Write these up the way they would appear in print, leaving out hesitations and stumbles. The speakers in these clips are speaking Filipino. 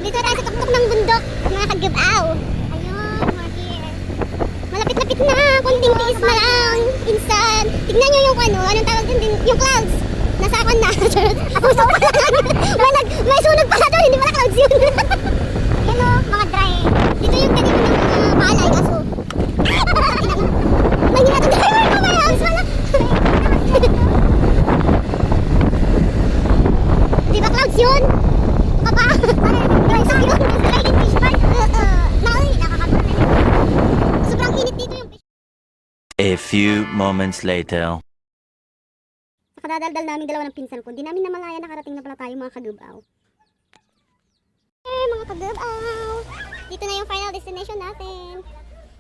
Dito tayo sa tuktok ng bundok, mga kagabaw. Ayun, we're here. Malapit-lapit na, konting tiis na lang. Insan. Tignan nyo yung anong tawag din, yung clouds. Nasa akin na. Pusok pa lang. May sunog pala doon, hindi pala clouds yun. Yan o, mga dry. Dito yung kanina ng mga palay, aso. Nangyari natin driver ko ba yan? Di ba clouds yun? Baka pa. Clouds yun. Sliding fish pan. Nauwi, nakakabura na yun. Sobrang init dito yung fish. A few moments later. Nakadadaldal namin dalawa ng pinsan ko. Hindi namin namalaya nakarating na pala tayo mga kagubaw. Mga kagubaw. Dito na yung final destination natin.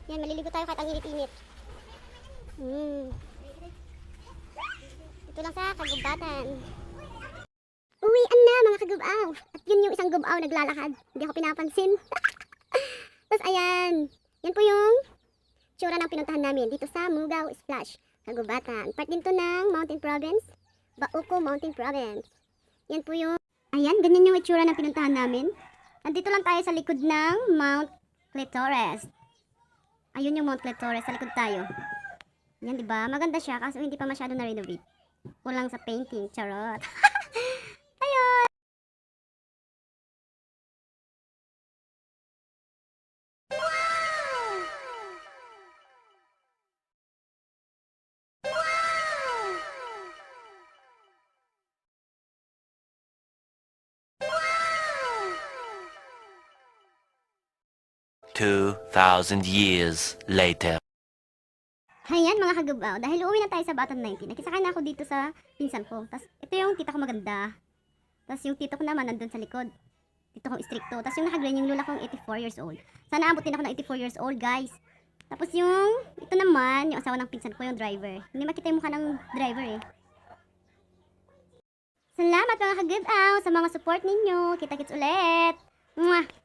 Yan, maliligo tayo kahit ang init-init. Ito lang sa kagubatan. Uwian na mga kagubaw. At yun yung isang gubaw naglalakad. Hindi ako pinapansin. Tapos ayan. Yan po yung tsura ng pinuntahan namin dito sa Mugaw Splash, Kagubatan. Part din to ng Mountain Province, Bauco Mountain Province. Yan po yung, ayan, ganyan yung itsura ng pinuntahan namin. Nandito lang tayo sa likod ng Mount Clitoris. Ayun yung Mount Clitoris, sa likod tayo. Yan, diba? Maganda siya, kaso hindi pa masyado na-renovate. Kulang sa painting, charot. Ayun! 2,000 years later. Ayan mga kagubaw, dahil uuwi na tayo sa Batan 19, nakisakay na ako dito sa pinsan ko. Tapos ito yung tita ko maganda. Tapos yung tito ko naman nandun sa likod. Tito kong istrikto. Tapos yung nakagreen yung lula kong 84 years old. Sana abutin ako ng 84 years old guys. Tapos yung, ito naman, yung asawa ng pinsan ko, yung driver. Hindi makita yung mukha ng driver eh. Salamat mga kagubaw sa mga support ninyo. Kita-kits ulit. Mwah!